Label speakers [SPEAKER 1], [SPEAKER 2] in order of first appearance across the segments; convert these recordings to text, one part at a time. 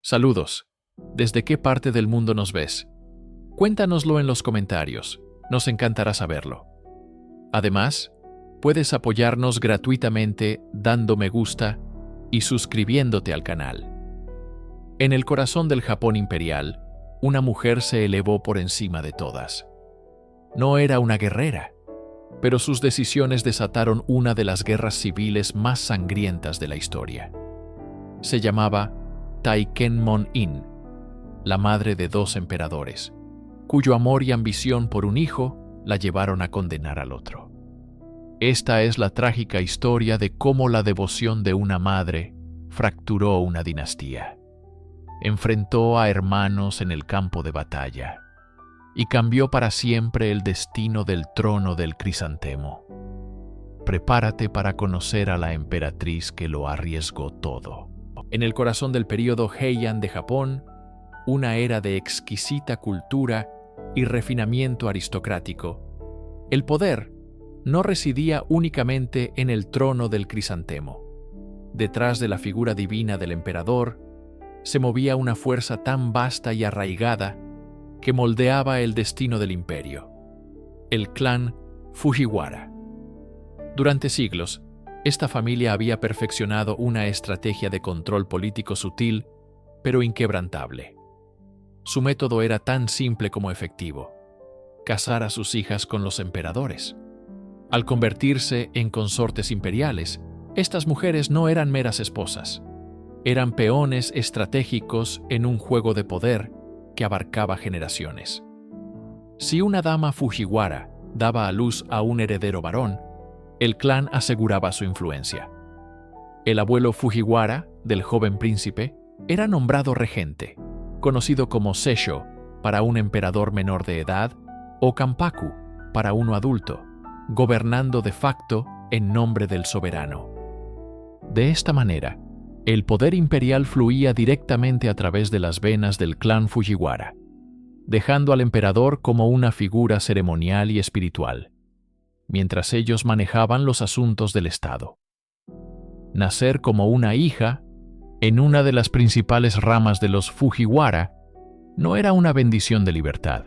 [SPEAKER 1] Saludos. ¿Desde qué parte del mundo nos ves? Cuéntanoslo en los comentarios. Nos encantará saberlo. Además, puedes apoyarnos gratuitamente dando me gusta y suscribiéndote al canal. En el corazón del Japón imperial, una mujer se elevó por encima de todas. No era una guerrera, pero sus decisiones desataron una de las guerras civiles más sangrientas de la historia. Se llamaba Taikenmon-in, la madre de 2 emperadores, cuyo amor y ambición por un hijo la llevaron a condenar al otro. Esta es la trágica historia de cómo la devoción de una madre fracturó una dinastía. Enfrentó a hermanos en el campo de batalla y cambió para siempre el destino del trono del crisantemo. Prepárate para conocer a la emperatriz que lo arriesgó todo. En el corazón del período Heian de Japón, una era de exquisita cultura y refinamiento aristocrático, el poder no residía únicamente en el trono del crisantemo. Detrás de la figura divina del emperador se movía una fuerza tan vasta y arraigada que moldeaba el destino del imperio: el clan Fujiwara. Durante siglos, esta familia había perfeccionado una estrategia de control político sutil, pero inquebrantable. Su método era tan simple como efectivo: casar a sus hijas con los emperadores. Al convertirse en consortes imperiales, estas mujeres no eran meras esposas. Eran peones estratégicos en un juego de poder que abarcaba generaciones. Si una dama Fujiwara daba a luz a un heredero varón, el clan aseguraba su influencia. El abuelo Fujiwara del joven príncipe era nombrado regente, conocido como Seisho para un emperador menor de edad o Kanpaku para uno adulto, gobernando de facto en nombre del soberano. De esta manera, el poder imperial fluía directamente a través de las venas del clan Fujiwara, dejando al emperador como una figura ceremonial y espiritual, mientras ellos manejaban los asuntos del Estado. Nacer como una hija en una de las principales ramas de los Fujiwara no era una bendición de libertad,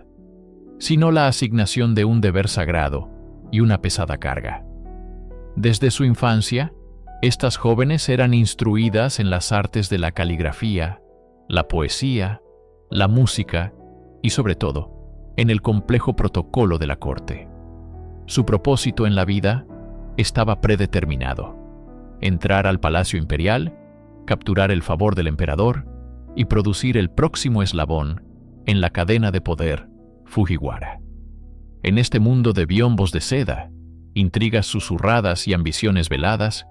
[SPEAKER 1] sino la asignación de un deber sagrado y una pesada carga. Desde su infancia, estas jóvenes eran instruidas en las artes de la caligrafía, la poesía, la música y, sobre todo, en el complejo protocolo de la corte. Su propósito en la vida estaba predeterminado: entrar al palacio imperial, capturar el favor del emperador y producir el próximo eslabón en la cadena de poder Fujiwara. En este mundo de biombos de seda, intrigas susurradas y ambiciones veladas,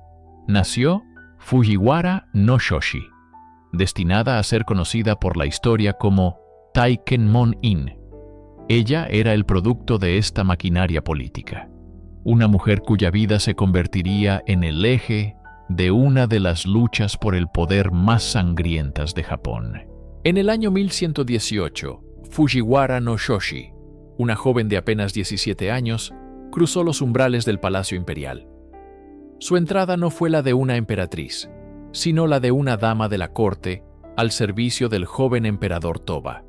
[SPEAKER 1] nació Fujiwara no Shoshi, destinada a ser conocida por la historia como Taikenmon-in. Ella era el producto de esta maquinaria política, una mujer cuya vida se convertiría en el eje de una de las luchas por el poder más sangrientas de Japón. En el año 1118, Fujiwara no Shoshi, una joven de apenas 17 años, cruzó los umbrales del palacio imperial. Su entrada no fue la de una emperatriz, sino la de una dama de la corte al servicio del joven emperador Toba.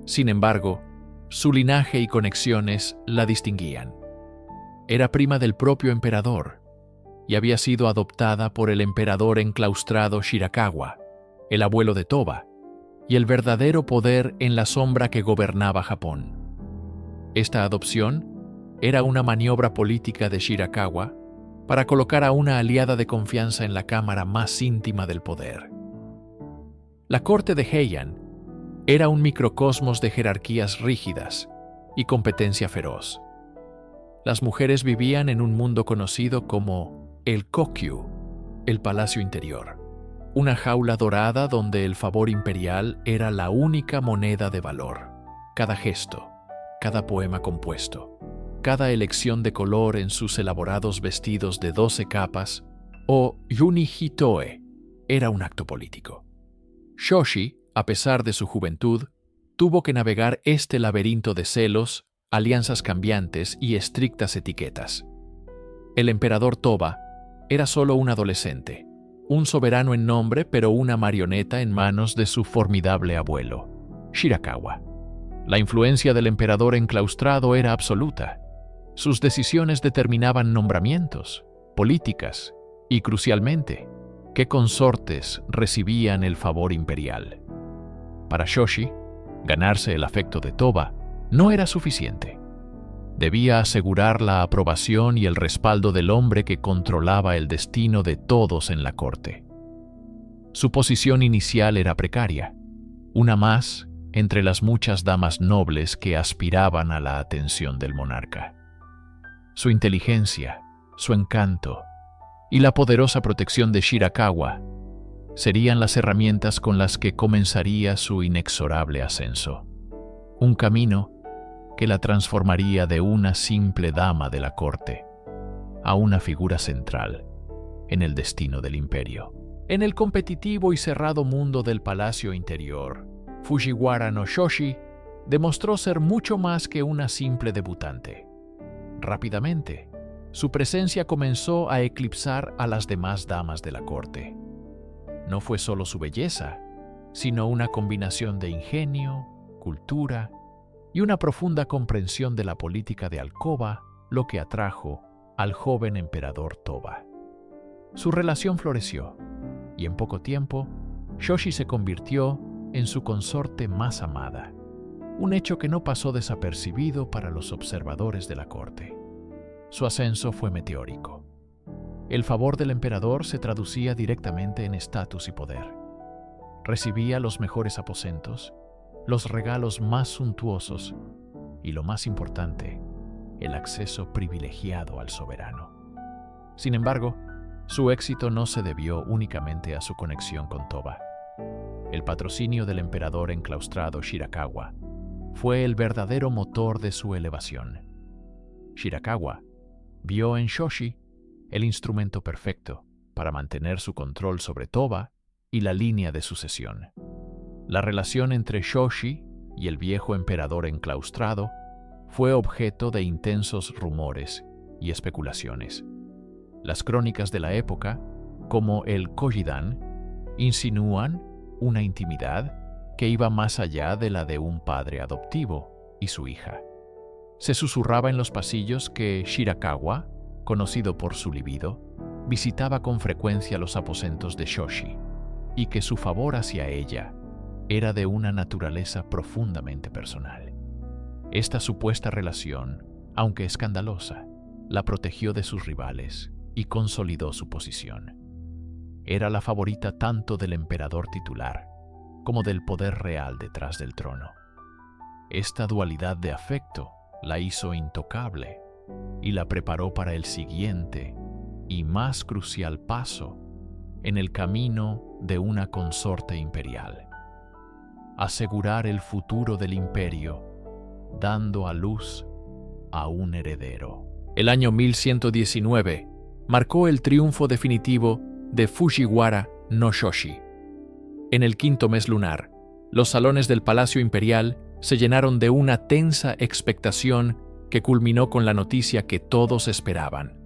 [SPEAKER 1] Sin embargo, su linaje y conexiones la distinguían. Era prima del propio emperador y había sido adoptada por el emperador enclaustrado Shirakawa, el abuelo de Toba, y el verdadero poder en la sombra que gobernaba Japón. Esta adopción era una maniobra política de Shirakawa para colocar a una aliada de confianza en la cámara más íntima del poder. La corte de Heian era un microcosmos de jerarquías rígidas y competencia feroz. Las mujeres vivían en un mundo conocido como el Kokyu, el palacio interior, una jaula dorada donde el favor imperial era la única moneda de valor. Cada gesto, cada poema compuesto, cada elección de color en sus elaborados vestidos de 12 capas, o Yuni Hitoe, era un acto político. Shoshi, a pesar de su juventud, tuvo que navegar este laberinto de celos, alianzas cambiantes y estrictas etiquetas. El emperador Toba era solo un adolescente, un soberano en nombre pero una marioneta en manos de su formidable abuelo, Shirakawa. La influencia del emperador enclaustrado era absoluta. Sus decisiones determinaban nombramientos, políticas y, crucialmente, qué consortes recibían el favor imperial. Para Shoshi, ganarse el afecto de Toba no era suficiente. Debía asegurar la aprobación y el respaldo del hombre que controlaba el destino de todos en la corte. Su posición inicial era precaria, una más entre las muchas damas nobles que aspiraban a la atención del monarca. Su inteligencia, su encanto y la poderosa protección de Shirakawa serían las herramientas con las que comenzaría su inexorable ascenso. Un camino que la transformaría de una simple dama de la corte a una figura central en el destino del imperio. En el competitivo y cerrado mundo del palacio interior, Fujiwara no Shoshi demostró ser mucho más que una simple debutante. Rápidamente, su presencia comenzó a eclipsar a las demás damas de la corte. No fue solo su belleza, sino una combinación de ingenio, cultura y una profunda comprensión de la política de alcoba lo que atrajo al joven emperador Toba. Su relación floreció, y en poco tiempo, Shoshi se convirtió en su consorte más amada, un hecho que no pasó desapercibido para los observadores de la corte. Su ascenso fue meteórico. El favor del emperador se traducía directamente en estatus y poder. Recibía los mejores aposentos, los regalos más suntuosos y, lo más importante, el acceso privilegiado al soberano. Sin embargo, su éxito no se debió únicamente a su conexión con Toba. El patrocinio del emperador enclaustrado Shirakawa fue el verdadero motor de su elevación. Shirakawa vio en Shoshi el instrumento perfecto para mantener su control sobre Toba y la línea de sucesión. La relación entre Shoshi y el viejo emperador enclaustrado fue objeto de intensos rumores y especulaciones. Las crónicas de la época, como el Kōji-dan, insinúan una intimidad que iba más allá de la de un padre adoptivo y su hija. Se susurraba en los pasillos que Shirakawa, conocido por su libido, visitaba con frecuencia los aposentos de Shoshi y que su favor hacia ella era de una naturaleza profundamente personal. Esta supuesta relación, aunque escandalosa, la protegió de sus rivales y consolidó su posición. Era la favorita tanto del emperador titular como del poder real detrás del trono. Esta dualidad de afecto la hizo intocable y la preparó para el siguiente y más crucial paso en el camino de una consorte imperial: asegurar el futuro del imperio, dando a luz a un heredero. El año 1119 marcó el triunfo definitivo de Fujiwara no Shoshi. En el quinto mes lunar, los salones del Palacio Imperial se llenaron de una tensa expectación que culminó con la noticia que todos esperaban.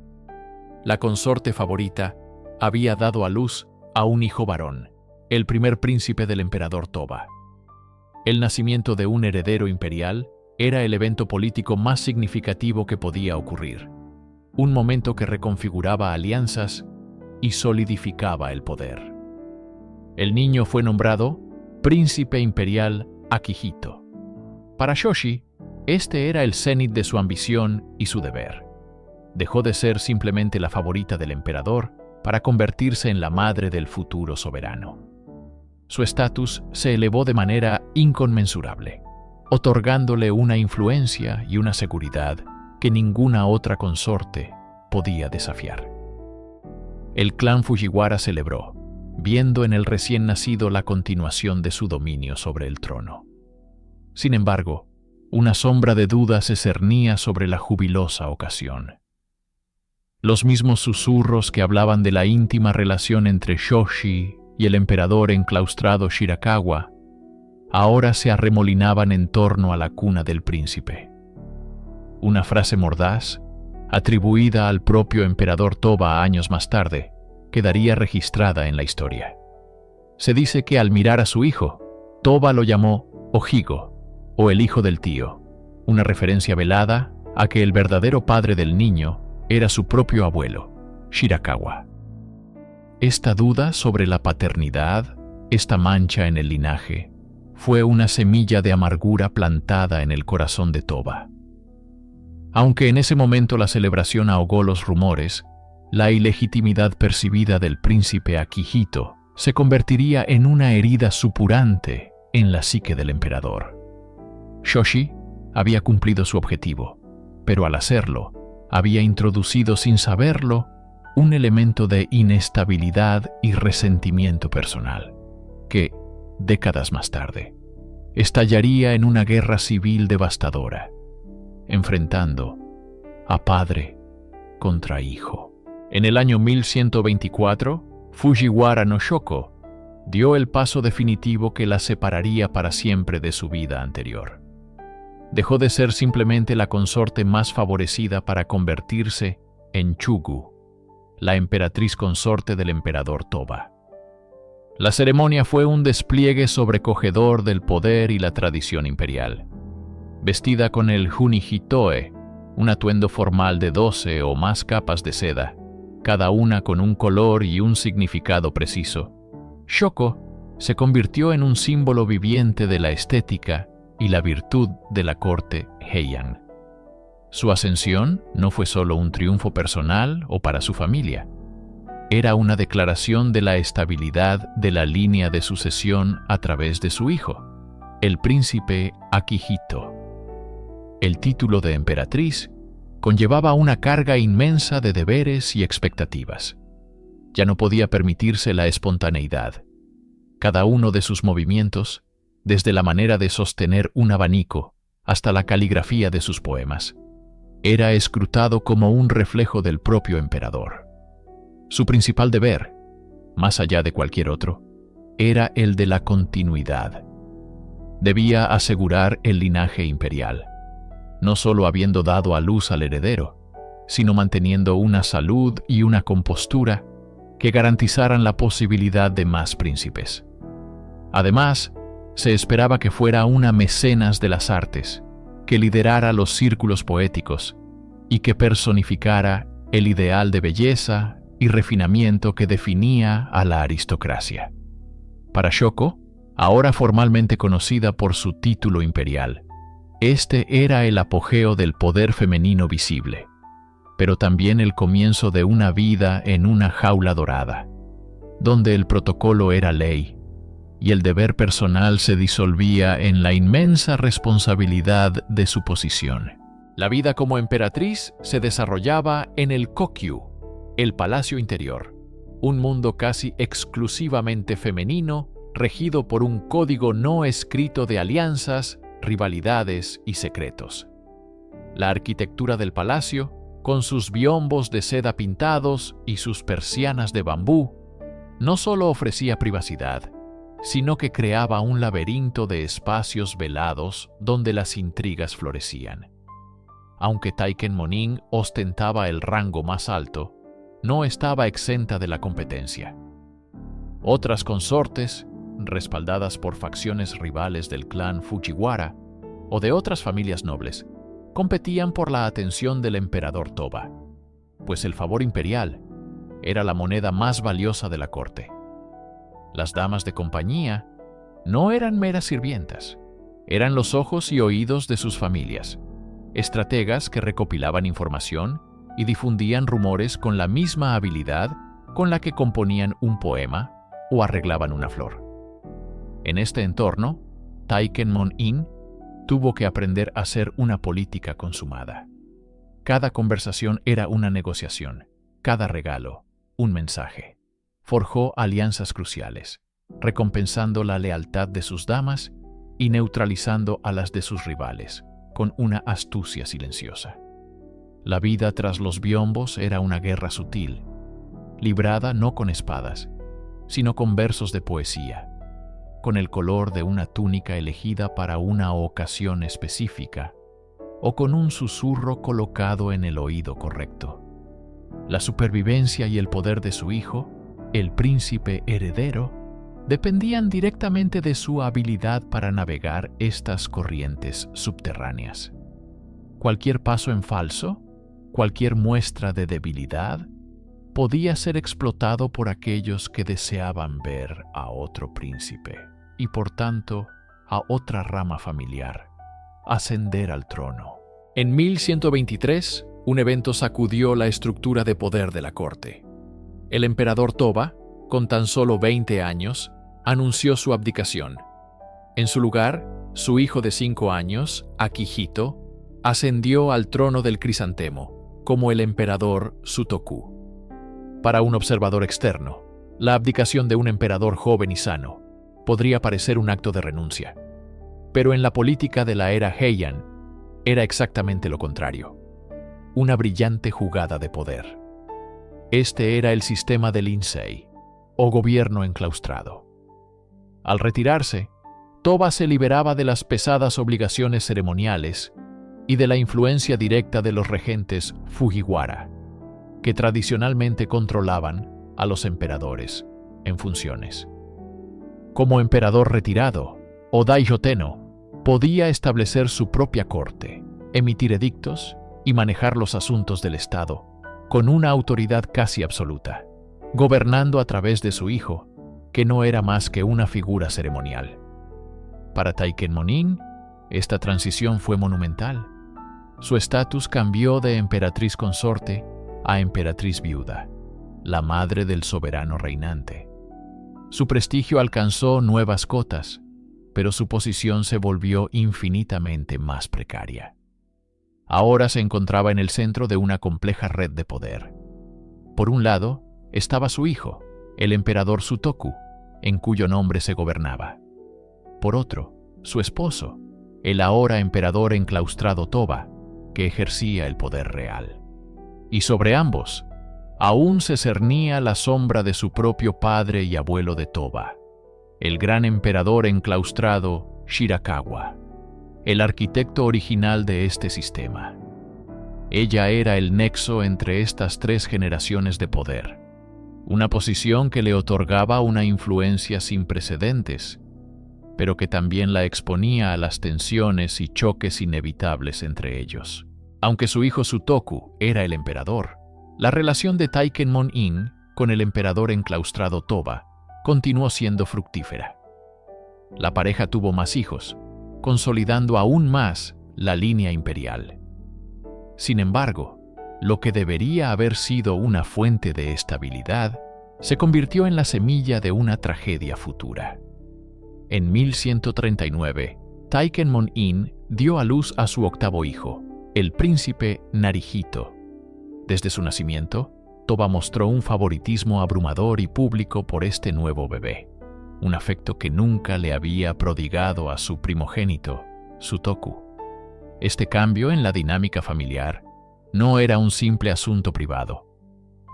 [SPEAKER 1] La consorte favorita había dado a luz a un hijo varón, el primer príncipe del emperador Toba. El nacimiento de un heredero imperial era el evento político más significativo que podía ocurrir, un momento que reconfiguraba alianzas y solidificaba el poder. El niño fue nombrado Príncipe Imperial Akihito. Para Shoshi, este era el cenit de su ambición y su deber. Dejó de ser simplemente la favorita del emperador para convertirse en la madre del futuro soberano. Su estatus se elevó de manera inconmensurable, otorgándole una influencia y una seguridad que ninguna otra consorte podía desafiar. El clan Fujiwara celebró, viendo en el recién nacido la continuación de su dominio sobre el trono. Sin embargo, una sombra de duda se cernía sobre la jubilosa ocasión. Los mismos susurros que hablaban de la íntima relación entre Shoshi y el emperador enclaustrado Shirakawa ahora se arremolinaban en torno a la cuna del príncipe. Una frase mordaz, atribuida al propio emperador Toba años más tarde, quedaría registrada en la historia. Se dice que al mirar a su hijo, Toba lo llamó Ojigo, o el hijo del tío, una referencia velada a que el verdadero padre del niño era su propio abuelo, Shirakawa. Esta duda sobre la paternidad, esta mancha en el linaje, fue una semilla de amargura plantada en el corazón de Toba. Aunque en ese momento la celebración ahogó los rumores, la ilegitimidad percibida del príncipe Akihito se convertiría en una herida supurante en la psique del emperador. Shoshi había cumplido su objetivo, pero al hacerlo, había introducido sin saberlo un elemento de inestabilidad y resentimiento personal, que, décadas más tarde, estallaría en una guerra civil devastadora, enfrentando a padre contra hijo. En el año 1124, Fujiwara no Shoko dio el paso definitivo que la separaría para siempre de su vida anterior. Dejó de ser simplemente la consorte más favorecida para convertirse en Chugu, la emperatriz consorte del emperador Toba. La ceremonia fue un despliegue sobrecogedor del poder y la tradición imperial. Vestida con el Junihitoe, un atuendo formal de 12 o más capas de seda, cada una con un color y un significado preciso, Shoko se convirtió en un símbolo viviente de la estética y la virtud de la corte Heian. Su ascensión no fue solo un triunfo personal o para su familia. Era una declaración de la estabilidad de la línea de sucesión a través de su hijo, el príncipe Akihito. El título de emperatriz conllevaba una carga inmensa de deberes y expectativas. Ya no podía permitirse la espontaneidad. Cada uno de sus movimientos, desde la manera de sostener un abanico hasta la caligrafía de sus poemas, era escrutado como un reflejo del propio emperador. Su principal deber, más allá de cualquier otro, era el de la continuidad. Debía asegurar el linaje imperial, no solo habiendo dado a luz al heredero, sino manteniendo una salud y una compostura que garantizaran la posibilidad de más príncipes. Además, se esperaba que fuera una mecenas de las artes, que liderara los círculos poéticos y que personificara el ideal de belleza y refinamiento que definía a la aristocracia. Para Shoko, ahora formalmente conocida por su título imperial, este era el apogeo del poder femenino visible, pero también el comienzo de una vida en una jaula dorada, donde el protocolo era ley y el deber personal se disolvía en la inmensa responsabilidad de su posición. La vida como emperatriz se desarrollaba en el Kokyu, el palacio interior, un mundo casi exclusivamente femenino, regido por un código no escrito de alianzas, rivalidades y secretos. La arquitectura del palacio, con sus biombos de seda pintados y sus persianas de bambú, no solo ofrecía privacidad, sino que creaba un laberinto de espacios velados donde las intrigas florecían. Aunque Taiken Monin ostentaba el rango más alto, no estaba exenta de la competencia. Otras consortes, respaldadas por facciones rivales del clan Fujiwara o de otras familias nobles, competían por la atención del emperador Toba, pues el favor imperial era la moneda más valiosa de la corte. Las damas de compañía no eran meras sirvientas, eran los ojos y oídos de sus familias, estrategas que recopilaban información y difundían rumores con la misma habilidad con la que componían un poema o arreglaban una flor. En este entorno, Taiken Mon-in tuvo que aprender a ser una política consumada. Cada conversación era una negociación, cada regalo, un mensaje. Forjó alianzas cruciales, recompensando la lealtad de sus damas y neutralizando a las de sus rivales, con una astucia silenciosa. La vida tras los biombos era una guerra sutil, librada no con espadas, sino con versos de poesía, con el color de una túnica elegida para una ocasión específica, o con un susurro colocado en el oído correcto. La supervivencia y el poder de su hijo el príncipe heredero, dependían directamente de su habilidad para navegar estas corrientes subterráneas. Cualquier paso en falso, cualquier muestra de debilidad, podía ser explotado por aquellos que deseaban ver a otro príncipe y, por tanto, a otra rama familiar ascender al trono. En 1123, un evento sacudió la estructura de poder de la corte. El emperador Toba, con tan solo 20 años, anunció su abdicación. En su lugar, su hijo de 5 años, Akihito, ascendió al trono del Crisantemo como el emperador Sutoku. Para un observador externo, la abdicación de un emperador joven y sano podría parecer un acto de renuncia, pero en la política de la era Heian era exactamente lo contrario, una brillante jugada de poder. Este era el sistema del Insei, o gobierno enclaustrado. Al retirarse, Toba se liberaba de las pesadas obligaciones ceremoniales y de la influencia directa de los regentes Fujiwara, que tradicionalmente controlaban a los emperadores en funciones. Como emperador retirado, o Daijō-tenno podía establecer su propia corte, emitir edictos y manejar los asuntos del Estado con una autoridad casi absoluta, gobernando a través de su hijo, que no era más que una figura ceremonial. Para Taikemon-in, esta transición fue monumental. Su estatus cambió de emperatriz consorte a emperatriz viuda, la madre del soberano reinante. Su prestigio alcanzó nuevas cotas, pero su posición se volvió infinitamente más precaria. Ahora se encontraba en el centro de una compleja red de poder. Por un lado, estaba su hijo, el emperador Sutoku, en cuyo nombre se gobernaba. Por otro, su esposo, el ahora emperador enclaustrado Toba, que ejercía el poder real. Y sobre ambos, aún se cernía la sombra de su propio padre y abuelo de Toba, el gran emperador enclaustrado Shirakawa, el arquitecto original de este sistema. Ella era el nexo entre estas tres generaciones de poder, una posición que le otorgaba una influencia sin precedentes, pero que también la exponía a las tensiones y choques inevitables entre ellos. Aunque su hijo Sutoku era el emperador, la relación de Taikemon-in con el emperador enclaustrado Toba continuó siendo fructífera. La pareja tuvo más hijos, consolidando aún más la línea imperial. Sin embargo, lo que debería haber sido una fuente de estabilidad se convirtió en la semilla de una tragedia futura. En 1139, Taikemon-in dio a luz a su octavo hijo, el príncipe Narihito. Desde su nacimiento, Toba mostró un favoritismo abrumador y público por este nuevo bebé, un afecto que nunca le había prodigado a su primogénito, Sutoku. Este cambio en la dinámica familiar no era un simple asunto privado.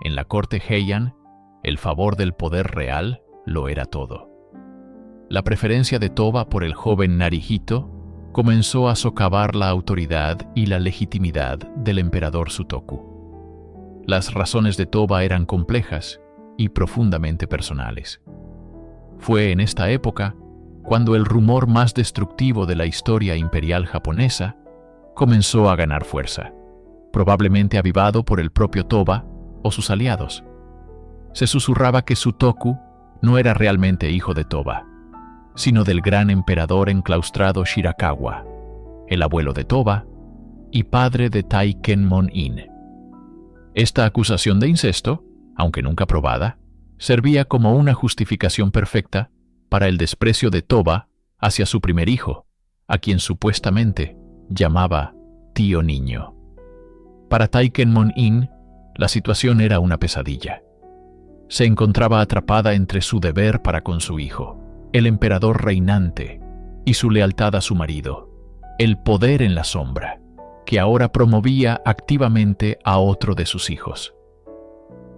[SPEAKER 1] En la corte Heian, el favor del poder real lo era todo. La preferencia de Toba por el joven Narihito comenzó a socavar la autoridad y la legitimidad del emperador Sutoku. Las razones de Toba eran complejas y profundamente personales. Fue en esta época cuando el rumor más destructivo de la historia imperial japonesa comenzó a ganar fuerza, probablemente avivado por el propio Toba o sus aliados. Se susurraba que Sutoku no era realmente hijo de Toba, sino del gran emperador enclaustrado Shirakawa, el abuelo de Toba y padre de Taikemon-in. Esta acusación de incesto, aunque nunca probada, servía como una justificación perfecta para el desprecio de Toba hacia su primer hijo, a quien supuestamente llamaba tío niño. Para Taikemon-in, la situación era una pesadilla. Se encontraba atrapada entre su deber para con su hijo, el emperador reinante, y su lealtad a su marido, el poder en la sombra, que ahora promovía activamente a otro de sus hijos.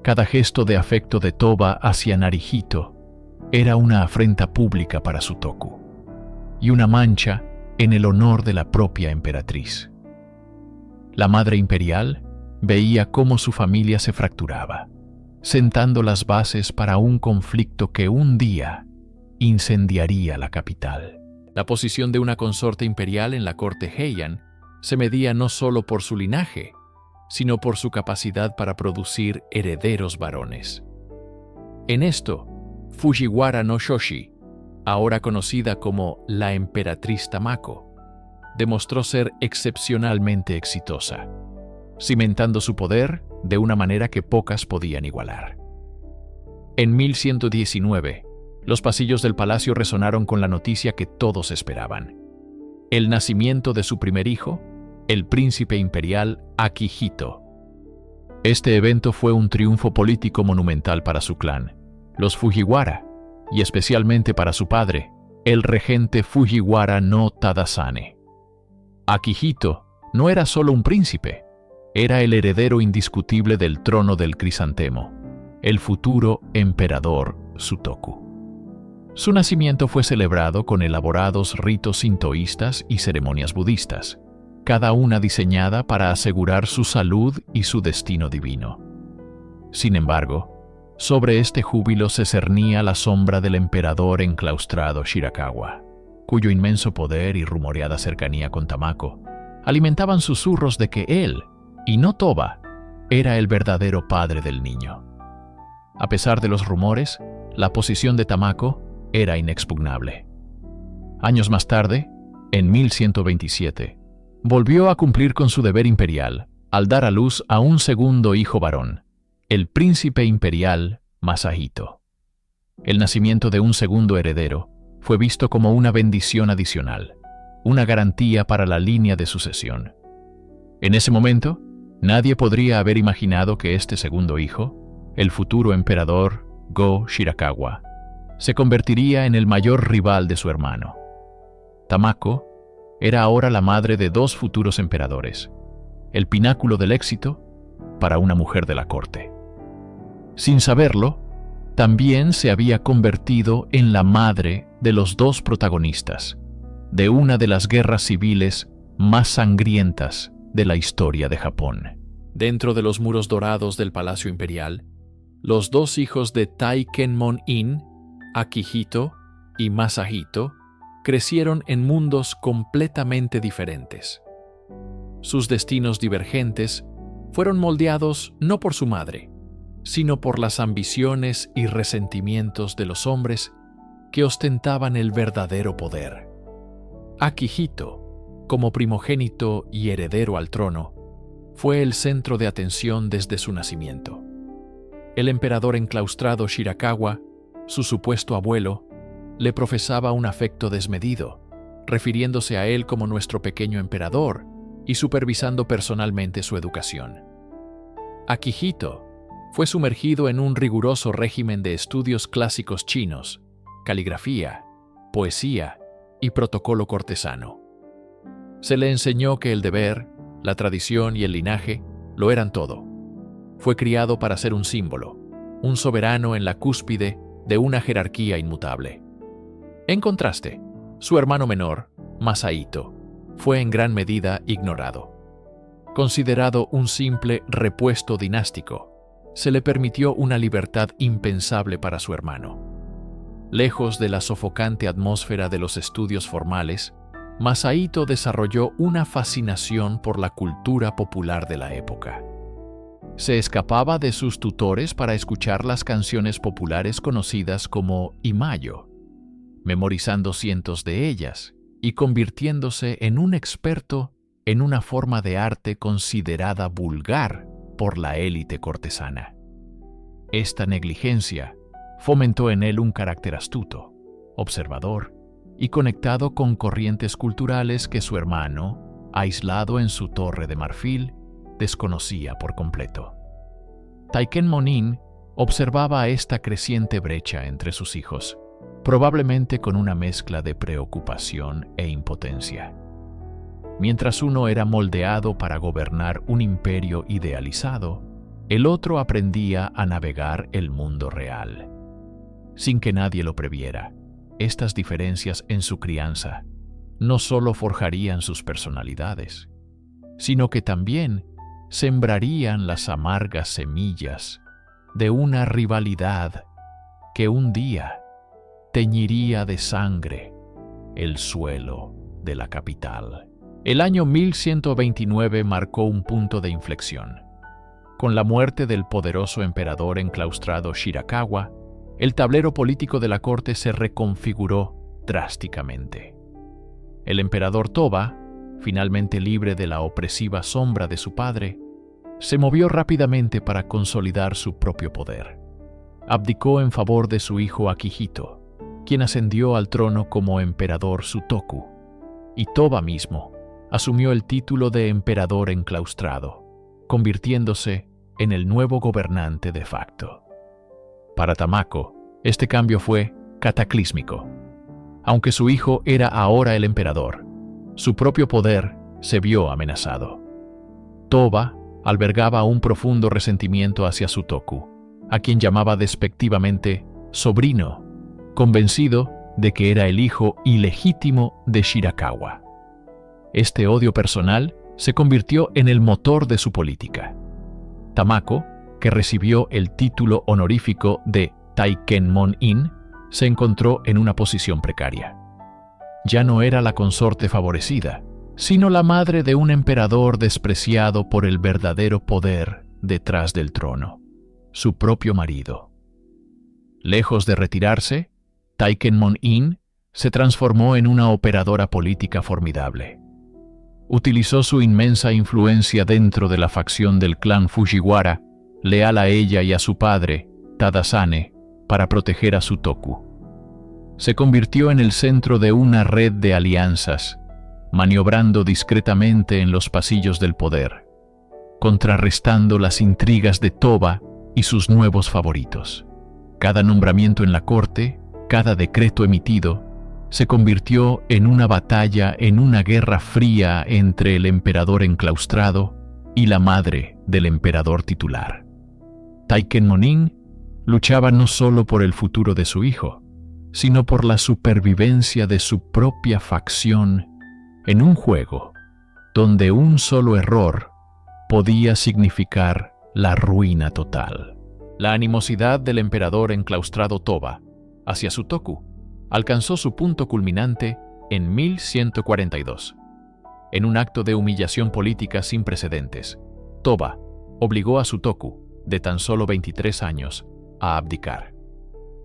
[SPEAKER 1] Cada gesto de afecto de Toba hacia Narihito era una afrenta pública para Sutoku y una mancha en el honor de la propia emperatriz. La madre imperial veía cómo su familia se fracturaba, sentando las bases para un conflicto que un día incendiaría la capital. La posición de una consorte imperial en la corte Heian se medía no solo por su linaje, sino por su capacidad para producir herederos varones. En esto, Fujiwara no Shoshi, ahora conocida como la emperatriz Tamako, demostró ser excepcionalmente exitosa, cimentando su poder de una manera que pocas podían igualar. En 1119, los pasillos del palacio resonaron con la noticia que todos esperaban: el nacimiento de su primer hijo, el príncipe imperial Akihito. Este evento fue un triunfo político monumental para su clan, los Fujiwara, y especialmente para su padre, el regente Fujiwara no Tadasane. Akihito no era solo un príncipe, era el heredero indiscutible del trono del crisantemo, el futuro emperador Sutoku. Su nacimiento fue celebrado con elaborados ritos sintoístas y ceremonias budistas, cada una diseñada para asegurar su salud y su destino divino. Sin embargo, sobre este júbilo se cernía la sombra del emperador enclaustrado Shirakawa, cuyo inmenso poder y rumoreada cercanía con Tamako alimentaban susurros de que él, y no Toba, era el verdadero padre del niño. A pesar de los rumores, la posición de Tamako era inexpugnable. Años más tarde, en 1127, volvió a cumplir con su deber imperial al dar a luz a un segundo hijo varón, el príncipe imperial Masahito. El nacimiento de un segundo heredero fue visto como una bendición adicional, una garantía para la línea de sucesión. En ese momento, nadie podría haber imaginado que este segundo hijo, el futuro emperador Go Shirakawa, se convertiría en el mayor rival de su hermano. Tamako era ahora la madre de dos futuros emperadores, el pináculo del éxito para una mujer de la corte. Sin saberlo, también se había convertido en la madre de los dos protagonistas de una de las guerras civiles más sangrientas de la historia de Japón. Dentro de los muros dorados del Palacio Imperial, los dos hijos de Taikenmon-in, Akihito y Masahito, crecieron en mundos completamente diferentes. Sus destinos divergentes fueron moldeados no por su madre, sino por las ambiciones y resentimientos de los hombres que ostentaban el verdadero poder. Akihito, como primogénito y heredero al trono, fue el centro de atención desde su nacimiento. El emperador enclaustrado Shirakawa, su supuesto abuelo, le profesaba un afecto desmedido, refiriéndose a él como nuestro pequeño emperador y supervisando personalmente su educación. Akihito fue sumergido en un riguroso régimen de estudios clásicos chinos, caligrafía, poesía y protocolo cortesano. Se le enseñó que el deber, la tradición y el linaje lo eran todo. Fue criado para ser un símbolo, un soberano en la cúspide de una jerarquía inmutable. En contraste, su hermano menor, Masahito, fue en gran medida ignorado. Considerado un simple repuesto dinástico, se le permitió una libertad impensable para su hermano. Lejos de la sofocante atmósfera de los estudios formales, Masahito desarrolló una fascinación por la cultura popular de la época. Se escapaba de sus tutores para escuchar las canciones populares conocidas como imayo, memorizando cientos de ellas y convirtiéndose en un experto en una forma de arte considerada vulgar por la élite cortesana. Esta negligencia fomentó en él un carácter astuto, observador y conectado con corrientes culturales que su hermano, aislado en su torre de marfil, desconocía por completo. Taikenmon-in observaba esta creciente brecha entre sus hijos, probablemente con una mezcla de preocupación e impotencia. Mientras uno era moldeado para gobernar un imperio idealizado, el otro aprendía a navegar el mundo real. Sin que nadie lo previera, estas diferencias en su crianza no solo forjarían sus personalidades, sino que también sembrarían las amargas semillas de una rivalidad que un día teñiría de sangre el suelo de la capital. El año 1129 marcó un punto de inflexión. Con la muerte del poderoso emperador enclaustrado Shirakawa, el tablero político de la corte se reconfiguró drásticamente. El emperador Toba, finalmente libre de la opresiva sombra de su padre, se movió rápidamente para consolidar su propio poder. Abdicó en favor de su hijo Akihito, quien ascendió al trono como emperador Sutoku, y Toba mismo asumió el título de emperador enclaustrado, convirtiéndose en el nuevo gobernante de facto. Para Tamako, este cambio fue cataclísmico. Aunque su hijo era ahora el emperador, su propio poder se vio amenazado. Toba albergaba un profundo resentimiento hacia Sutoku, a quien llamaba despectivamente sobrino, convencido de que era el hijo ilegítimo de Shirakawa. Este odio personal se convirtió en el motor de su política. Tamako, que recibió el título honorífico de Taikenmon-in, se encontró en una posición precaria. Ya no era la consorte favorecida, sino la madre de un emperador despreciado por el verdadero poder detrás del trono, su propio marido. Lejos de retirarse, Taikenmon-in se transformó en una operadora política formidable. Utilizó su inmensa influencia dentro de la facción del clan Fujiwara, leal a ella y a su padre, Tadasane, para proteger a Sutoku. Se convirtió en el centro de una red de alianzas, maniobrando discretamente en los pasillos del poder, contrarrestando las intrigas de Toba y sus nuevos favoritos. Cada nombramiento en la corte, cada decreto emitido, se convirtió en una batalla, en una guerra fría entre el emperador enclaustrado y la madre del emperador titular. Taikenmon-in luchaba no solo por el futuro de su hijo, sino por la supervivencia de su propia facción en un juego donde un solo error podía significar la ruina total. La animosidad del emperador enclaustrado Toba hacia Sutoku alcanzó su punto culminante en 1142. En un acto de humillación política sin precedentes, Toba obligó a Sutoku, de tan solo 23 años, a abdicar.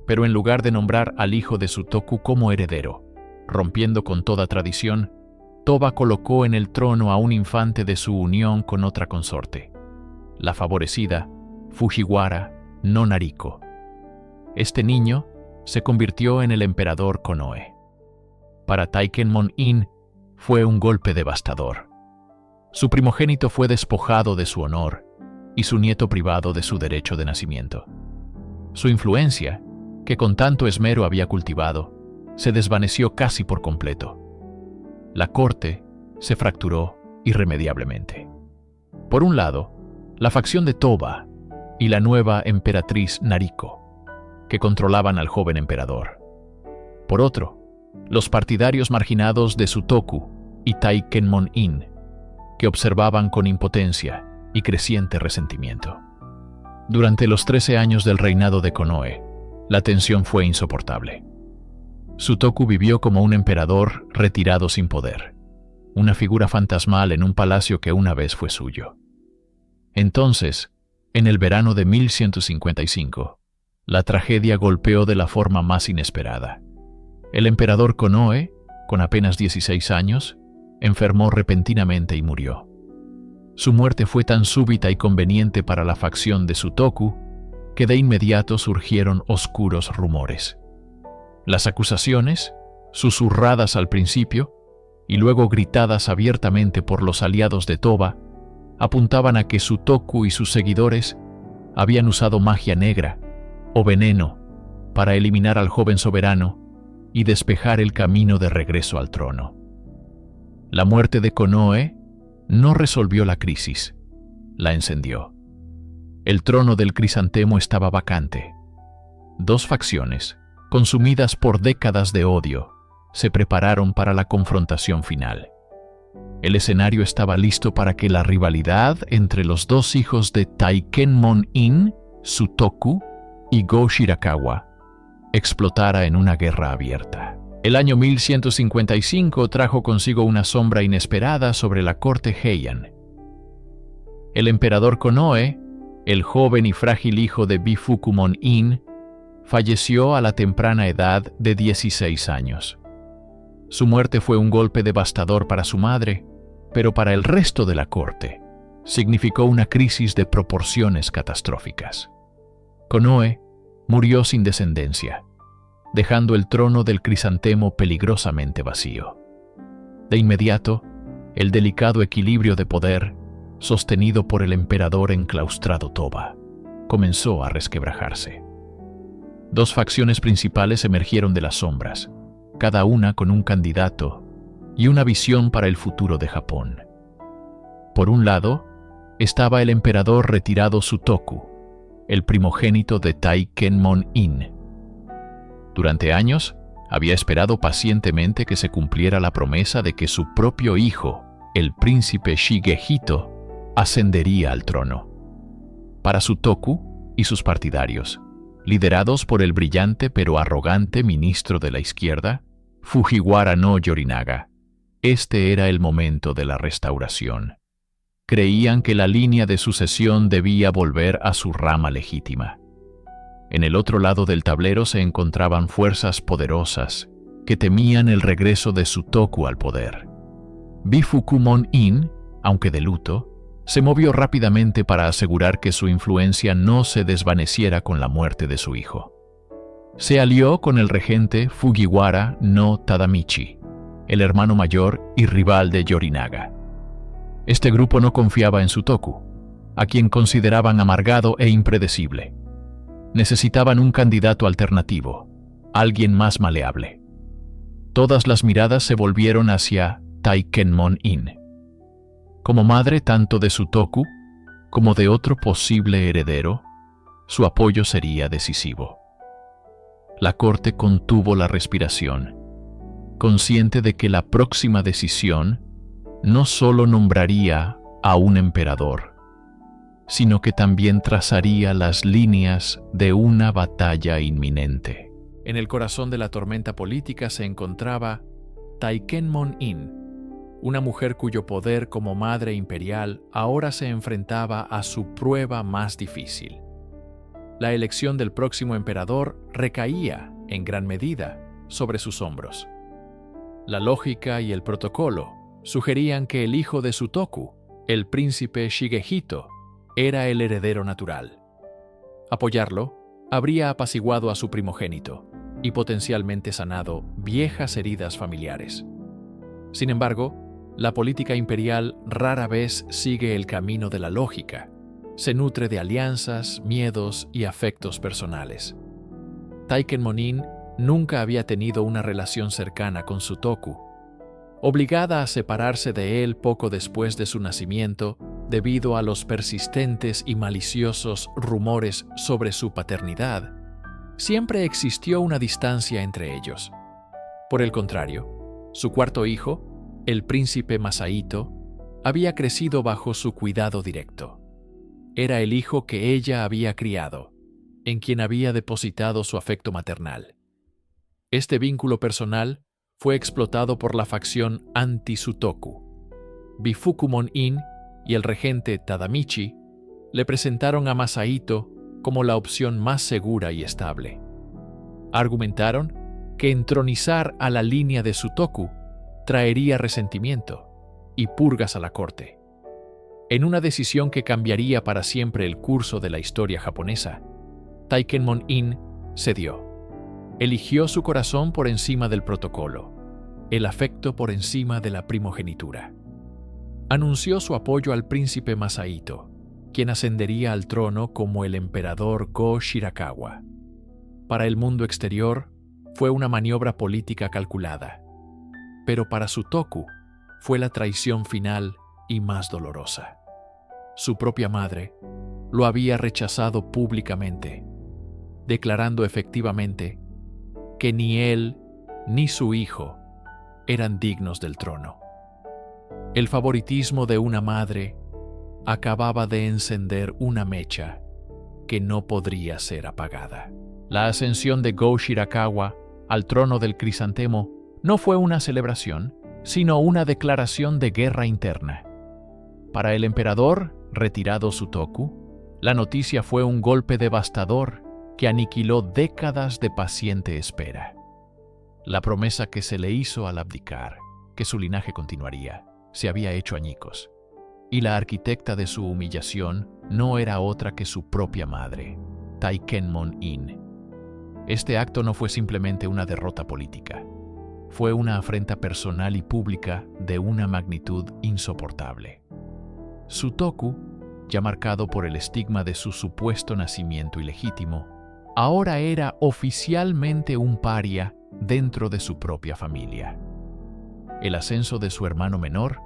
[SPEAKER 1] Pero en lugar de nombrar al hijo de Sutoku como heredero, rompiendo con toda tradición, Toba colocó en el trono a un infante de su unión con otra consorte, la favorecida Fujiwara no Nariko. Este niño se convirtió en el emperador Konoe. Para Taikenmon-in fue un golpe devastador. Su primogénito fue despojado de su honor y su nieto privado de su derecho de nacimiento. Su influencia, que con tanto esmero había cultivado, se desvaneció casi por completo. La corte se fracturó irremediablemente. Por un lado, la facción de Toba y la nueva emperatriz Nariko, que controlaban al joven emperador. Por otro, los partidarios marginados de Sutoku y Taikenmon-in, que observaban con impotencia y creciente resentimiento. Durante los 13 años del reinado de Konoe, la tensión fue insoportable. Sutoku vivió como un emperador retirado sin poder, una figura fantasmal en un palacio que una vez fue suyo. Entonces, en el verano de 1155, la tragedia golpeó de la forma más inesperada. El emperador Konoe, con apenas 16 años, enfermó repentinamente y murió. Su muerte fue tan súbita y conveniente para la facción de Sutoku que de inmediato surgieron oscuros rumores. Las acusaciones, susurradas al principio y luego gritadas abiertamente por los aliados de Toba, apuntaban a que Sutoku y sus seguidores habían usado magia negra o veneno para eliminar al joven soberano y despejar el camino de regreso al trono. La muerte de Konoe no resolvió la crisis, la encendió. El trono del crisantemo estaba vacante. Dos facciones, consumidas por décadas de odio, se prepararon para la confrontación final. El escenario estaba listo para que la rivalidad entre los dos hijos de Taikenmon-in Sutoku y Go Shirakawa explotara en una guerra abierta. El año 1155 trajo consigo una sombra inesperada sobre la corte Heian. El emperador Konoe, el joven y frágil hijo de Bifukumon-in, falleció a la temprana edad de 16 años. Su muerte fue un golpe devastador para su madre, pero para el resto de la corte significó una crisis de proporciones catastróficas. Konoe murió sin descendencia, dejando el trono del crisantemo peligrosamente vacío. De inmediato, el delicado equilibrio de poder, sostenido por el emperador enclaustrado Toba, comenzó a resquebrajarse. Dos facciones principales emergieron de las sombras, cada una con un candidato y una visión para el futuro de Japón. Por un lado, estaba el emperador retirado Sutoku, el primogénito de Taikenmon-in. Durante años, había esperado pacientemente que se cumpliera la promesa de que su propio hijo, el príncipe Shigehito, ascendería al trono. Para Sutoku y sus partidarios, liderados por el brillante pero arrogante ministro de la izquierda, Fujiwara no Yorinaga, este era el momento de la restauración. Creían que la línea de sucesión debía volver a su rama legítima. En el otro lado del tablero se encontraban fuerzas poderosas que temían el regreso de Sutoku al poder. Bifukumon-in, aunque de luto, se movió rápidamente para asegurar que su influencia no se desvaneciera con la muerte de su hijo. Se alió con el regente Fujiwara no Tadamichi, el hermano mayor y rival de Yorinaga. Este grupo no confiaba en Sutoku, a quien consideraban amargado e impredecible. Necesitaban un candidato alternativo, alguien más maleable. Todas las miradas se volvieron hacia Taikenmon-in. Como madre tanto de Sutoku como de otro posible heredero, su apoyo sería decisivo. La corte contuvo la respiración, consciente de que la próxima decisión no solo nombraría a un emperador, sino que también trazaría las líneas de una batalla inminente. En el corazón de la tormenta política se encontraba Taikenmon-in, una mujer cuyo poder como madre imperial ahora se enfrentaba a su prueba más difícil. La elección del próximo emperador recaía, en gran medida, sobre sus hombros. La lógica y el protocolo sugerían que el hijo de Sutoku, el príncipe Shigehito, era el heredero natural. Apoyarlo habría apaciguado a su primogénito y potencialmente sanado viejas heridas familiares. Sin embargo, la política imperial rara vez sigue el camino de la lógica. Se nutre de alianzas, miedos y afectos personales. Taikenmon-in nunca había tenido una relación cercana con Sutoku. Obligada a separarse de él poco después de su nacimiento, debido a los persistentes y maliciosos rumores sobre su paternidad, siempre existió una distancia entre ellos. Por el contrario, su cuarto hijo, el príncipe Masahito, había crecido bajo su cuidado directo. Era el hijo que ella había criado, en quien había depositado su afecto maternal. Este vínculo personal fue explotado por la facción anti-Sutoku. Bifukumon-in y el regente Tadamichi le presentaron a Masahito como la opción más segura y estable. Argumentaron que entronizar a la línea de Sutoku traería resentimiento y purgas a la corte. En una decisión que cambiaría para siempre el curso de la historia japonesa, Taikenmon-in cedió. Eligió su corazón por encima del protocolo, el afecto por encima de la primogenitura. Anunció su apoyo al príncipe Masahito, quien ascendería al trono como el emperador Go Shirakawa. Para el mundo exterior, fue una maniobra política calculada, pero para Sutoku fue la traición final y más dolorosa. Su propia madre lo había rechazado públicamente, declarando efectivamente que ni él ni su hijo eran dignos del trono. El favoritismo de una madre acababa de encender una mecha que no podría ser apagada. La ascensión de Go Shirakawa al trono del Crisantemo no fue una celebración, sino una declaración de guerra interna. Para el emperador, retirado Sutoku, la noticia fue un golpe devastador que aniquiló décadas de paciente espera. La promesa que se le hizo al abdicar, que su linaje continuaría, se había hecho añicos, y la arquitecta de su humillación no era otra que su propia madre, Taikenmon-in. Este acto no fue simplemente una derrota política, fue una afrenta personal y pública de una magnitud insoportable. Sutoku, ya marcado por el estigma de su supuesto nacimiento ilegítimo, ahora era oficialmente un paria dentro de su propia familia. El ascenso de su hermano menor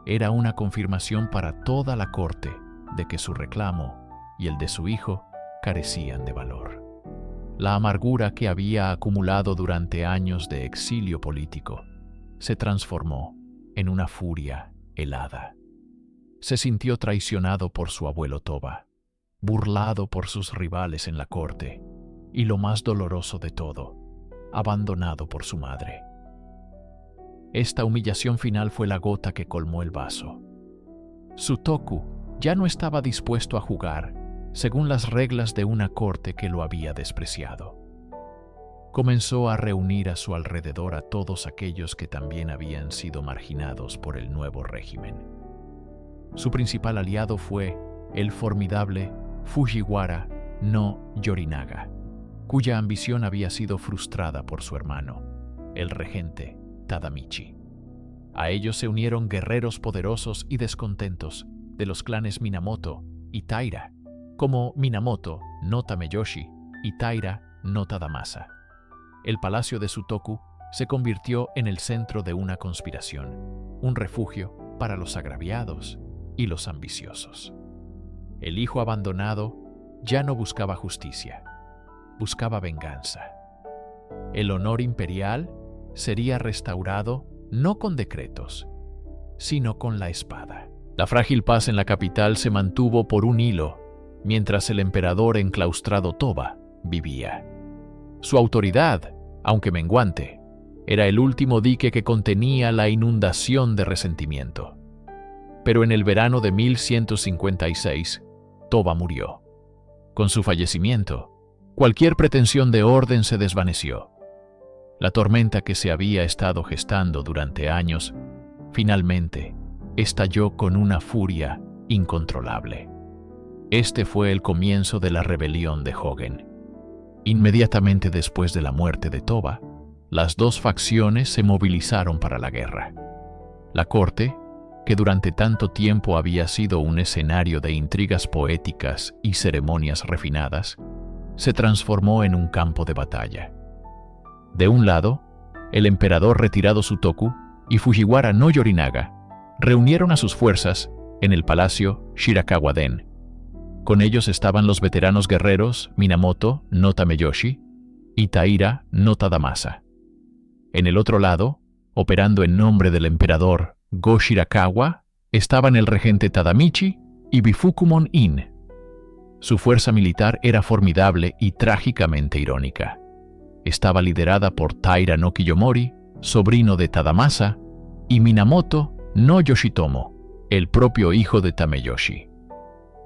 [SPEAKER 1] era una confirmación para toda la corte de que su reclamo y el de su hijo carecían de valor. La amargura que había acumulado durante años de exilio político se transformó en una furia helada. Se sintió traicionado por su abuelo Toba, burlado por sus rivales en la corte y, lo más doloroso de todo, abandonado por su madre. Esta humillación final fue la gota que colmó el vaso. Sutoku ya no estaba dispuesto a jugar según las reglas de una corte que lo había despreciado. Comenzó a reunir a su alrededor a todos aquellos que también habían sido marginados por el nuevo régimen. Su principal aliado fue el formidable Fujiwara no Yorinaga, cuya ambición había sido frustrada por su hermano, el regente Tadamichi. A ellos se unieron guerreros poderosos y descontentos de los clanes Minamoto y Taira, como Minamoto no Tameyoshi y Taira no Tadamasa. El palacio de Sutoku se convirtió en el centro de una conspiración, un refugio para los agraviados y los ambiciosos. El hijo abandonado ya no buscaba justicia, buscaba venganza. El honor imperial sería restaurado no con decretos, sino con la espada. La frágil paz en la capital se mantuvo por un hilo, mientras el emperador enclaustrado Toba vivía. Su autoridad, aunque menguante, era el último dique que contenía la inundación de resentimiento. Pero en el verano de 1156, Toba murió. Con su fallecimiento, cualquier pretensión de orden se desvaneció. La tormenta que se había estado gestando durante años, finalmente, estalló con una furia incontrolable. Este fue el comienzo de la rebelión de Hogen. Inmediatamente después de la muerte de Toba, las dos facciones se movilizaron para la guerra. La corte, que durante tanto tiempo había sido un escenario de intrigas poéticas y ceremonias refinadas, se transformó en un campo de batalla. De un lado, el emperador retirado Sutoku y Fujiwara no Yorinaga reunieron a sus fuerzas en el palacio Shirakawa-den. Con ellos estaban los veteranos guerreros Minamoto no Tameyoshi y Taira no Tadamasa. En el otro lado, operando en nombre del emperador Go Shirakawa, estaban el regente Tadamichi y Bifukumon-in. Su fuerza militar era formidable y trágicamente irónica. Estaba liderada por Taira no Kiyomori, sobrino de Tadamasa, y Minamoto no Yoshitomo, el propio hijo de Tameyoshi.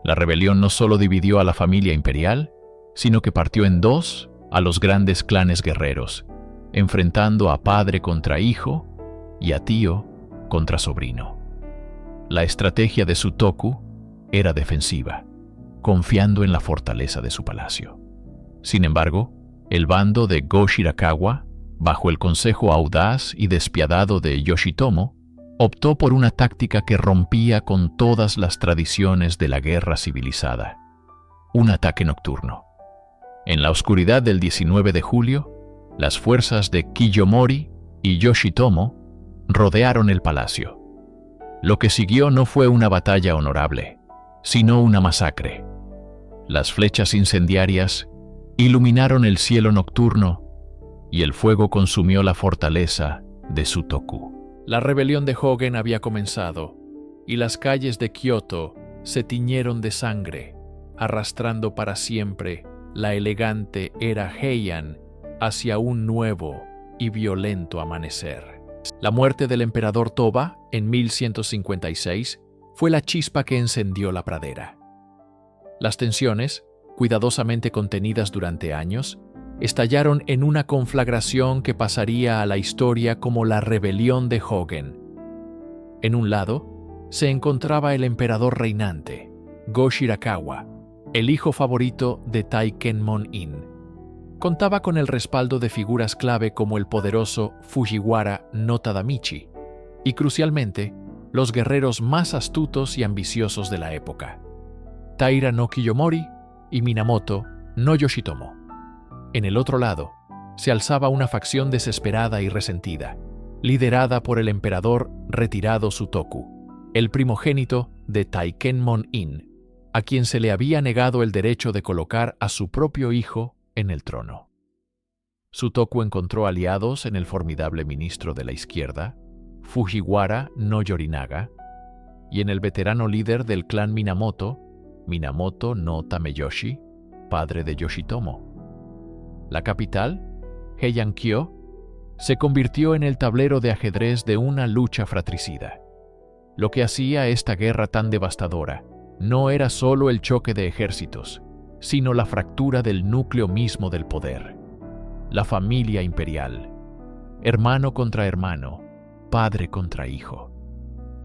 [SPEAKER 1] La rebelión no solo dividió a la familia imperial, sino que partió en dos a los grandes clanes guerreros, enfrentando a padre contra hijo y a tío contra sobrino. La estrategia de Sutoku era defensiva, confiando en la fortaleza de su palacio. Sin embargo, el bando de Go Shirakawa, bajo el consejo audaz y despiadado de Yoshitomo, optó por una táctica que rompía con todas las tradiciones de la guerra civilizada: un ataque nocturno. En la oscuridad del 19 de julio, las fuerzas de Kiyomori y Yoshitomo rodearon el palacio. Lo que siguió no fue una batalla honorable, sino una masacre. Las flechas incendiarias iluminaron el cielo nocturno y el fuego consumió la fortaleza de Sutoku. La rebelión de Hogen había comenzado y las calles de Kioto se tiñeron de sangre arrastrando para siempre la elegante era Heian hacia un nuevo y violento amanecer. La muerte del emperador Toba en 1156 fue la chispa que encendió la pradera. Las tensiones, cuidadosamente contenidas durante años, estallaron en una conflagración que pasaría a la historia como la rebelión de Hogen. En un lado se encontraba el emperador reinante, Go Shirakawa, el hijo favorito de Taikenmon-in. Contaba con el respaldo de figuras clave como el poderoso Fujiwara no Tadamichi y, crucialmente, los guerreros más astutos y ambiciosos de la época, Taira no Kiyomori y Minamoto no Yoshitomo. En el otro lado, se alzaba una facción desesperada y resentida, liderada por el emperador retirado Sutoku, el primogénito de Taikenmon-in, a quien se le había negado el derecho de colocar a su propio hijo en el trono. Sutoku encontró aliados en el formidable ministro de la izquierda, Fujiwara no Yorinaga, y en el veterano líder del clan Minamoto, Minamoto no Tameyoshi, padre de Yoshitomo. La capital, Heian-kyo, se convirtió en el tablero de ajedrez de una lucha fratricida. Lo que hacía esta guerra tan devastadora no era solo el choque de ejércitos, sino la fractura del núcleo mismo del poder. La familia imperial, hermano contra hermano, padre contra hijo.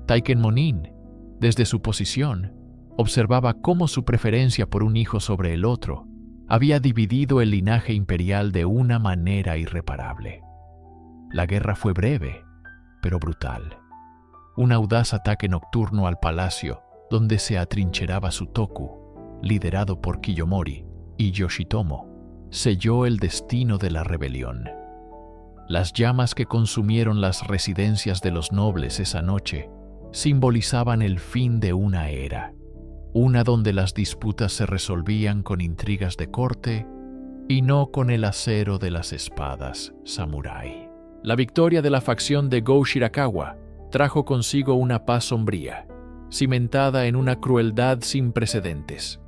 [SPEAKER 1] Taikenmon-in, desde su posición, observaba cómo su preferencia por un hijo sobre el otro había dividido el linaje imperial de una manera irreparable. La guerra fue breve, pero brutal. Un audaz ataque nocturno al palacio donde se atrincheraba Sutoku, liderado por Kiyomori y Yoshitomo, selló el destino de la rebelión. Las llamas que consumieron las residencias de los nobles esa noche simbolizaban el fin de una era, una donde las disputas se resolvían con intrigas de corte y no con el acero de las espadas samurái. La victoria de la facción de Go Shirakawa trajo consigo una paz sombría, cimentada en una crueldad sin precedentes.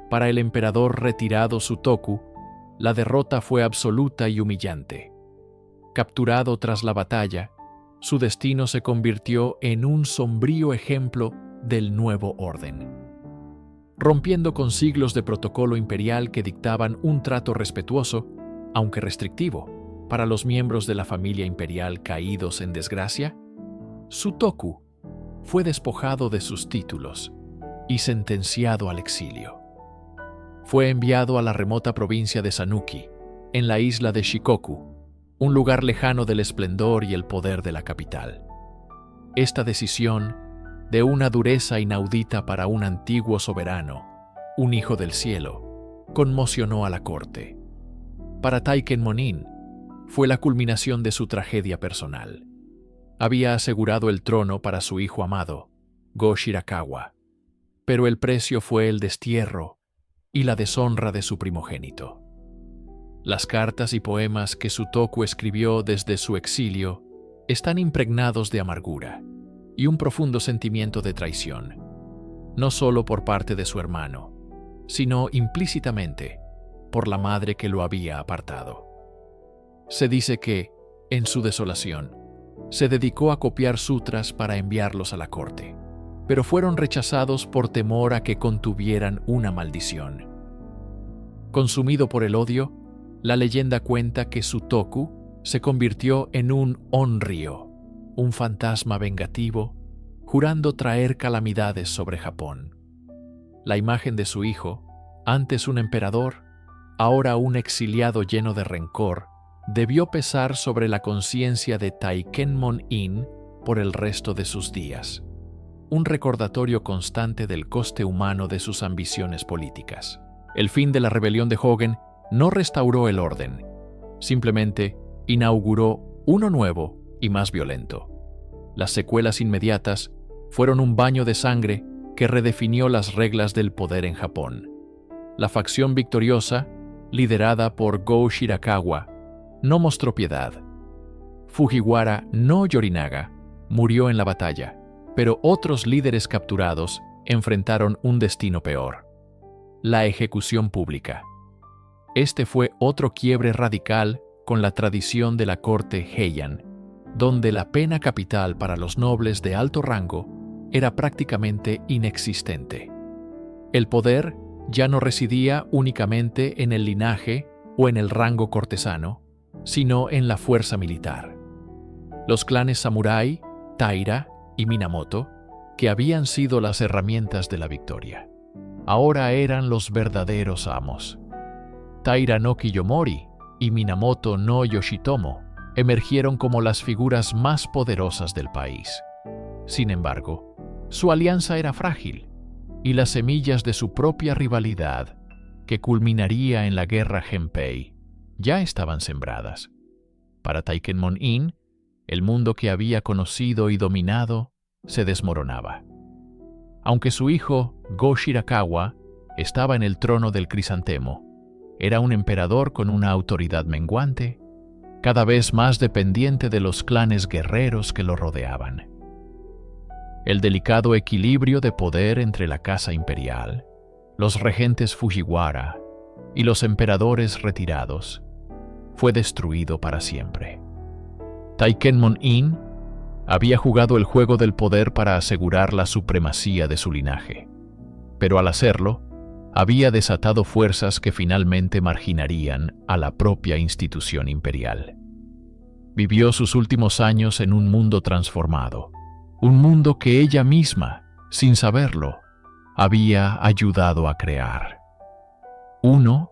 [SPEAKER 1] Para el emperador retirado Sutoku, la derrota fue absoluta y humillante. Capturado tras la batalla, su destino se convirtió en un sombrío ejemplo del nuevo orden. Rompiendo con siglos de protocolo imperial que dictaban un trato respetuoso, aunque restrictivo, para los miembros de la familia imperial caídos en desgracia, Sutoku fue despojado de sus títulos y sentenciado al exilio. Fue enviado a la remota provincia de Sanuki, en la isla de Shikoku, un lugar lejano del esplendor y el poder de la capital. Esta decisión, de una dureza inaudita para un antiguo soberano, un hijo del cielo, conmocionó a la corte. Para Taikenmon-in, fue la culminación de su tragedia personal. Había asegurado el trono para su hijo amado, Go Shirakawa, pero el precio fue el destierro y la deshonra de su primogénito. Las cartas y poemas que Sutoku escribió desde su exilio están impregnados de amargura y un profundo sentimiento de traición, no solo por parte de su hermano, sino implícitamente por la madre que lo había apartado. Se dice que, en su desolación, se dedicó a copiar sutras para enviarlos a la corte, pero fueron rechazados por temor a que contuvieran una maldición. Consumido por el odio, la leyenda cuenta que Sutoku se convirtió en un Onryo, un fantasma vengativo, jurando traer calamidades sobre Japón. La imagen de su hijo, antes un emperador, ahora un exiliado lleno de rencor, debió pesar sobre la conciencia de Taikenmon-in por el resto de sus días, un recordatorio constante del coste humano de sus ambiciones políticas. El fin de la rebelión de Hogen no restauró el orden, simplemente inauguró uno nuevo y más violento. Las secuelas inmediatas fueron un baño de sangre que redefinió las reglas del poder en Japón. La facción victoriosa, liderada por Go Shirakawa, no mostró piedad. Fujiwara no Yorinaga murió en la batalla, pero otros líderes capturados enfrentaron un destino peor. la ejecución pública. Este fue otro quiebre radical con la tradición de la corte Heian, donde la pena capital para los nobles de alto rango era prácticamente inexistente. El poder ya no residía únicamente en el linaje o en el rango cortesano, sino en la fuerza militar. Los clanes samurái, Taira y Minamoto, que habían sido las herramientas de la victoria, ahora eran los verdaderos amos. Taira no Kiyomori y Minamoto no Yoshitomo emergieron como las figuras más poderosas del país. Sin embargo, su alianza era frágil, y las semillas de su propia rivalidad, que culminaría en la guerra Genpei, ya estaban sembradas. Para Taikemon-in, el mundo que había conocido y dominado se desmoronaba. Aunque su hijo, Go Shirakawa, estaba en el trono del crisantemo, era un emperador con una autoridad menguante, cada vez más dependiente de los clanes guerreros que lo rodeaban. El delicado equilibrio de poder entre la casa imperial, los regentes Fujiwara y los emperadores retirados fue destruido para siempre. Taikemon-in había jugado el juego del poder para asegurar la supremacía de su linaje, pero al hacerlo, había desatado fuerzas que finalmente marginarían a la propia institución imperial. Vivió sus últimos años en un mundo transformado, un mundo que ella misma, sin saberlo, había ayudado a crear. Uno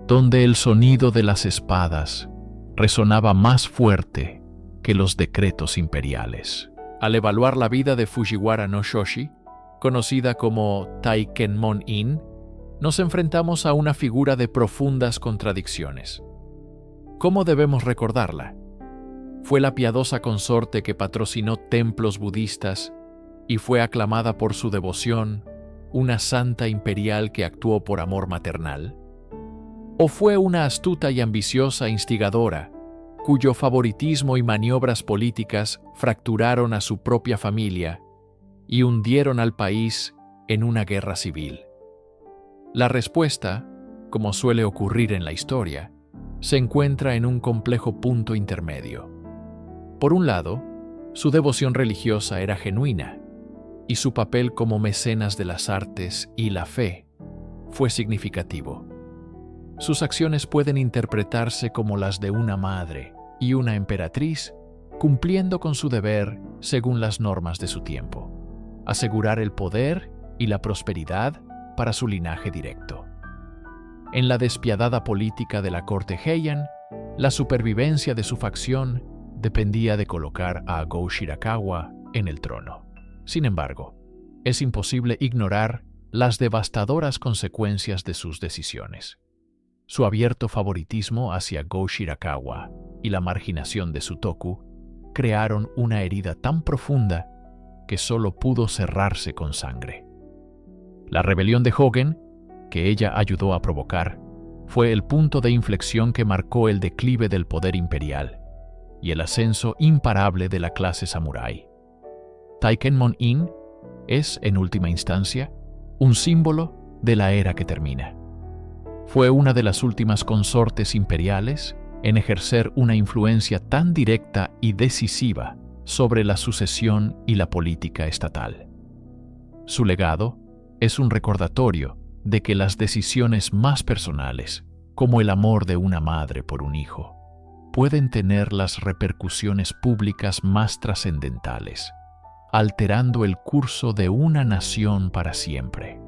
[SPEAKER 1] donde el sonido de las espadas resonaba más fuerte que los decretos imperiales. Al evaluar la vida de Fujiwara no Shoshi, conocida como Taikemon-in, nos enfrentamos a una figura de profundas contradicciones. ¿Cómo debemos recordarla? Fue la piadosa consorte que patrocinó templos budistas y fue aclamada por su devoción, una santa imperial que actuó por amor maternal. ¿O fue una astuta y ambiciosa instigadora, cuyo favoritismo y maniobras políticas fracturaron a su propia familia y hundieron al país en una guerra civil? La respuesta, como suele ocurrir en la historia, se encuentra en un complejo punto intermedio. Por un lado, su devoción religiosa era genuina, y su papel como mecenas de las artes y la fe fue significativo. Sus acciones pueden interpretarse como las de una madre y una emperatriz, cumpliendo con su deber según las normas de su tiempo: asegurar el poder y la prosperidad para su linaje directo. En la despiadada política de la corte Heian, la supervivencia de su facción dependía de colocar a Go Shirakawa en el trono. Sin embargo, es imposible ignorar las devastadoras consecuencias de sus decisiones. Su abierto favoritismo hacia Go Shirakawa y la marginación de Sutoku crearon una herida tan profunda que solo pudo cerrarse con sangre. La rebelión de Hogen, que ella ayudó a provocar, fue el punto de inflexión que marcó el declive del poder imperial y el ascenso imparable de la clase samurái. Taikemon-in es, en última instancia, un símbolo de la era que termina. Fue una de las últimas consortes imperiales en ejercer una influencia tan directa y decisiva sobre la sucesión y la política estatal. Su legado es un recordatorio de que las decisiones más personales, como el amor de una madre por un hijo, pueden tener las repercusiones públicas más trascendentales, alterando el curso de una nación para siempre.